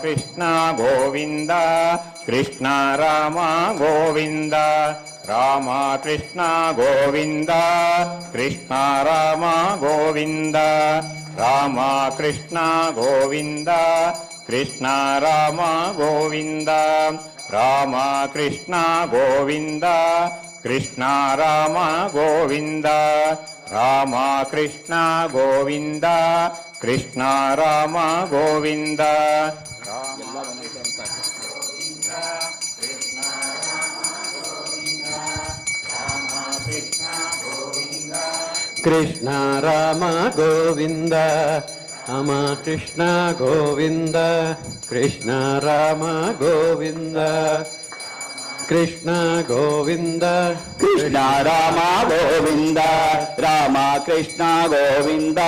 Krishna Govinda Krishna Rama Govinda Rama Krishna Govinda Krishna Rama Govinda Rama Krishna Govinda Krishna Rama Govinda Rama Krishna Govinda Krishna Rama Govinda Rama Krishna Govinda Krishna Rama Govinda Krishna Rama Govinda Rama Krishna Govinda Krishna Rama Govinda Krishna Govinda Krishna Rama Govinda Rama Krishna Govinda